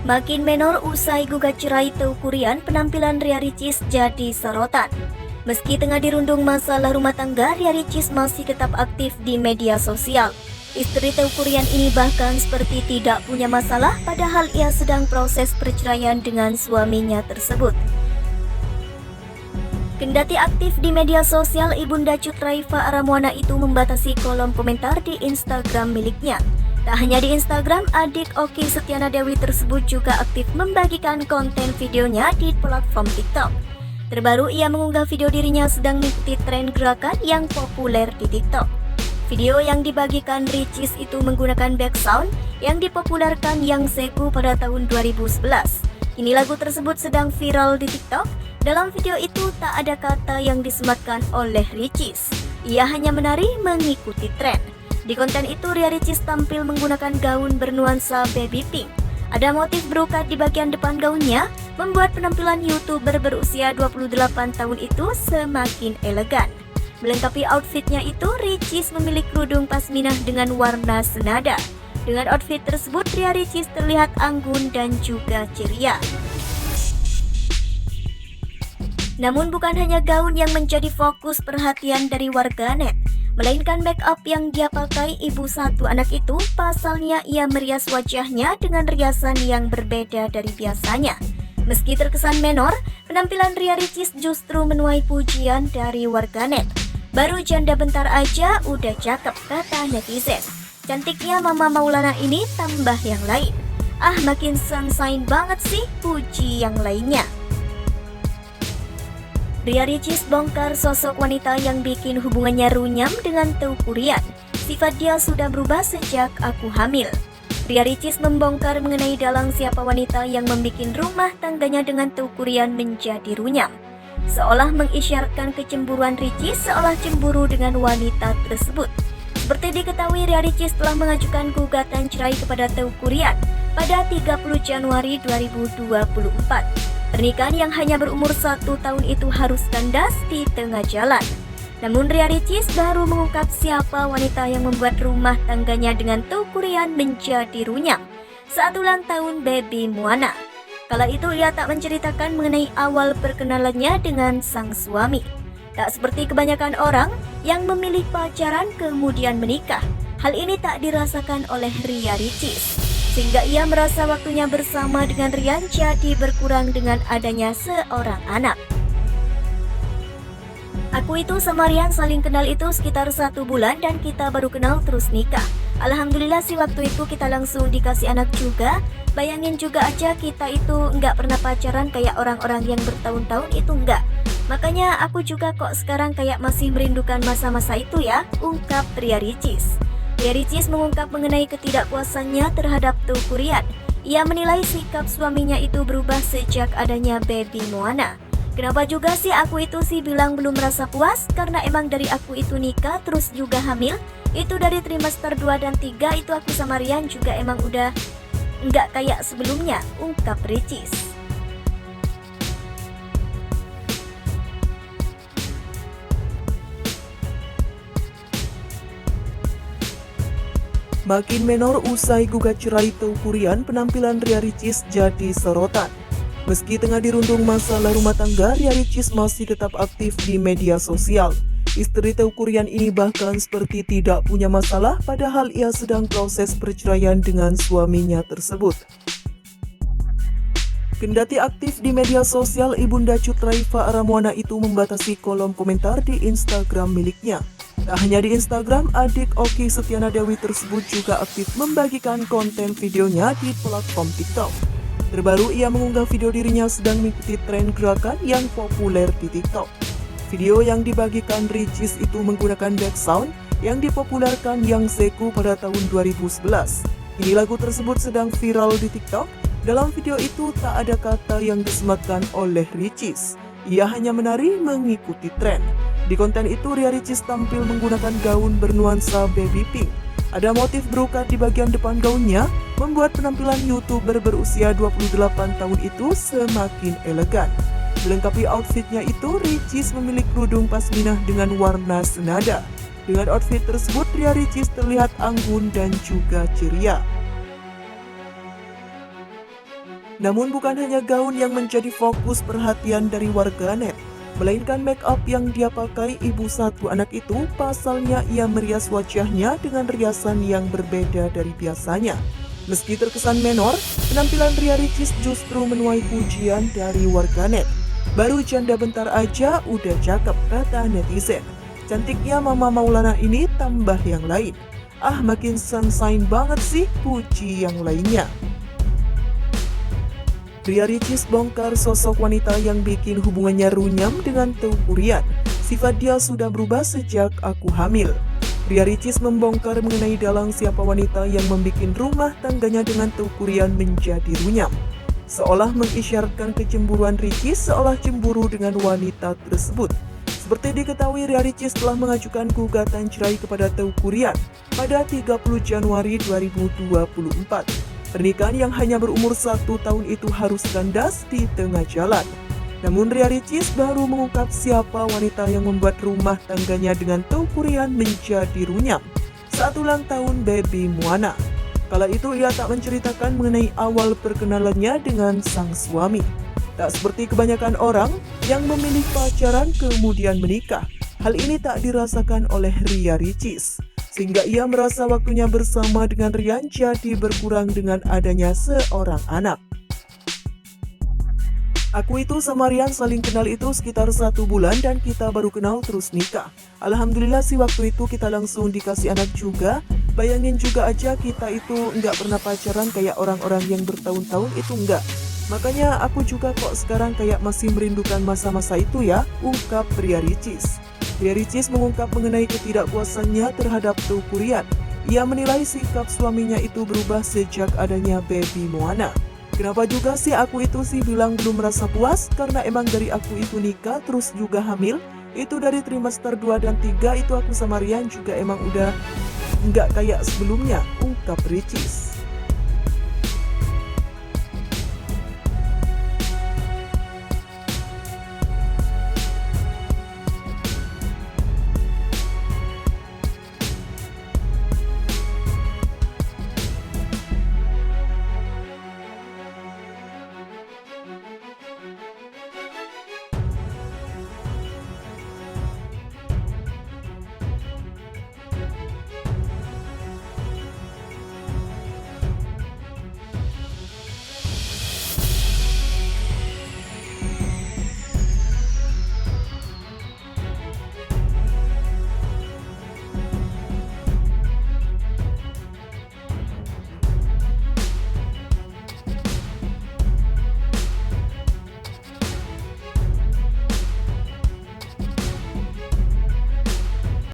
Makin menor usai gugat cerai Teuku Ryan, penampilan Ria Ricis jadi sorotan. Meski tengah dirundung masalah rumah tangga, Ria Ricis masih tetap aktif di media sosial. Istri Teuku Ryan ini bahkan seperti tidak punya masalah, padahal ia sedang proses perceraian dengan suaminya tersebut. Kendati aktif di media sosial, Ibunda Cut Raifa Aramuana itu membatasi kolom komentar di Instagram miliknya. Tak hanya di Instagram, adik Oki Setiana Dewi tersebut juga aktif membagikan konten videonya di platform TikTok. Terbaru, ia mengunggah video dirinya sedang mengikuti tren gerakan yang populer di TikTok. Video yang dibagikan Ricis itu menggunakan background yang dipopulerkan Yang Seku pada tahun 2011. Kini lagu tersebut sedang viral di TikTok. Dalam video itu tak ada kata yang disematkan oleh Ricis. Ia hanya menari mengikuti tren. Di konten itu, Ria Ricis tampil menggunakan gaun bernuansa baby pink. Ada motif berukat di bagian depan gaunnya, membuat penampilan YouTuber berusia 28 tahun itu semakin elegan. Melengkapi outfitnya itu, Ricis memilih kerudung pasminah dengan warna senada. Dengan outfit tersebut, Ria Ricis terlihat anggun dan juga ceria. Namun bukan hanya gaun yang menjadi fokus perhatian dari warganet, melainkan make up yang dia pakai ibu satu anak itu. Pasalnya ia merias wajahnya dengan riasan yang berbeda dari biasanya. Meski terkesan menor, penampilan Ria Ricis justru menuai pujian dari warganet. Baru janda bentar aja udah cakep, kata netizen. Cantiknya Mama Maulana ini tambah yang lain. Ah, makin sunshine banget sih, puji yang lainnya. Ria Ricis bongkar sosok wanita yang bikin hubungannya runyam dengan Teuku Ryan. Sifat dia sudah berubah sejak aku hamil. Ria Ricis membongkar mengenai dalang siapa wanita yang membuat rumah tangganya dengan Teuku Ryan menjadi runyam. Seolah mengisyaratkan kecemburuan Ricis, seolah cemburu dengan wanita tersebut. Seperti diketahui, Ria Ricis telah mengajukan gugatan cerai kepada Teuku Ryan pada 30 Januari 2024. Pernikahan yang hanya berumur 1 tahun itu harus kandas di tengah jalan. Namun Ria Ricis baru mengungkap siapa wanita yang membuat rumah tangganya dengan Teuku Ryan menjadi runyam saat ulang tahun baby Moana. Kala itu ia tak menceritakan mengenai awal perkenalannya dengan sang suami. Tak seperti kebanyakan orang yang memilih pacaran kemudian menikah. Hal ini tak dirasakan oleh Ria Ricis, sehingga ia merasa waktunya bersama dengan Ryan jadi berkurang dengan adanya seorang anak. Aku itu sama Ryan saling kenal itu sekitar 1 bulan dan kita baru kenal terus nikah. Alhamdulillah sih waktu itu kita langsung dikasih anak juga. Bayangin juga aja kita itu nggak pernah pacaran kayak orang-orang yang bertahun-tahun itu nggak. Makanya aku juga kok sekarang kayak masih merindukan masa-masa itu ya, ungkap Ria Ricis. Ria Ricis mengungkap mengenai ketidakpuasannya terhadap Teuku Ryan. Ia menilai sikap suaminya itu berubah sejak adanya baby Moana. Kenapa juga sih aku itu sih bilang belum merasa puas, karena emang dari aku itu nikah terus juga hamil. Itu dari trimester 2 dan 3 itu aku sama Ryan juga emang udah nggak kayak sebelumnya, ungkap Ricis. Makin menor usai gugat cerai Teuku Ryan, penampilan Ria Ricis jadi sorotan. Meski tengah dirundung masalah rumah tangga, Ria Ricis masih tetap aktif di media sosial. Istri Teuku Ryan ini bahkan seperti tidak punya masalah, padahal ia sedang proses perceraian dengan suaminya tersebut. Kendati aktif di media sosial, Ibunda Cut Raifa Aramuana itu membatasi kolom komentar di Instagram miliknya. Tak hanya di Instagram, adik Oki Setiana Dewi tersebut juga aktif membagikan konten videonya di platform TikTok. Terbaru, ia mengunggah video dirinya sedang mengikuti tren gerakan yang populer di TikTok. Video yang dibagikan Ricis itu menggunakan background yang dipopulerkan Yang Seku pada tahun 2011. Kini lagu tersebut sedang viral di TikTok. Dalam video itu tak ada kata yang disematkan oleh Ricis. Ia hanya menari mengikuti tren. Di konten itu, Ria Ricis tampil menggunakan gaun bernuansa baby pink. Ada motif berukat di bagian depan gaunnya, membuat penampilan YouTuber berusia 28 tahun itu semakin elegan. Melengkapi outfitnya itu, Ricis memilih kerudung pasminah dengan warna senada. Dengan outfit tersebut, Ria Ricis terlihat anggun dan juga ceria. Namun bukan hanya gaun yang menjadi fokus perhatian dari warganet, melainkan make up yang dia pakai ibu satu anak itu. Pasalnya ia merias wajahnya dengan riasan yang berbeda dari biasanya. Meski terkesan menor, penampilan Ria Ricis justru menuai pujian dari warganet. Baru janda bentar aja udah cakep, kata netizen. Cantiknya Mama Maulana ini tambah yang lain. Ah, makin sunshine banget sih, puji yang lainnya. Ria Ricis bongkar sosok wanita yang bikin hubungannya runyam dengan Teuku Ryan. Sifat dia sudah berubah sejak aku hamil. Ria Ricis membongkar mengenai dalang siapa wanita yang membuat rumah tangganya dengan Teuku Ryan menjadi runyam. Seolah mengisyaratkan kecemburuan Ricis seolah cemburu dengan wanita tersebut. Seperti diketahui, Ria Ricis telah mengajukan gugatan cerai kepada Teuku Ryan pada 30 Januari 2024. Pernikahan yang hanya berumur 1 tahun itu harus kandas di tengah jalan. Namun Ria Ricis baru mengungkap siapa wanita yang membuat rumah tangganya dengan Teuku Ryan menjadi runyam saat ulang tahun baby Moana. Kala itu ia tak menceritakan mengenai awal perkenalannya dengan sang suami. Tak seperti kebanyakan orang yang memilih pacaran kemudian menikah. Hal ini tak dirasakan oleh Ria Ricis, sehingga ia merasa waktunya bersama dengan Ryan jadi berkurang dengan adanya seorang anak. Aku itu sama Ryan saling kenal itu sekitar 1 bulan dan kita baru kenal terus nikah. Alhamdulillah sih waktu itu kita langsung dikasih anak juga. Bayangin juga aja kita itu nggak pernah pacaran kayak orang-orang yang bertahun-tahun itu nggak. Makanya aku juga kok sekarang kayak masih merindukan masa-masa itu ya, ungkap Ria Ricis. Ria Ricis mengungkap mengenai ketidakpuasannya terhadap Teuku Ryan. Ia menilai sikap suaminya itu berubah sejak adanya baby Moana. Kenapa juga sih aku itu sih bilang belum merasa puas, karena emang dari aku itu nikah terus juga hamil, itu dari trimester 2 dan 3 itu aku sama Ryan juga emang udah nggak kayak sebelumnya, ungkap Ricis.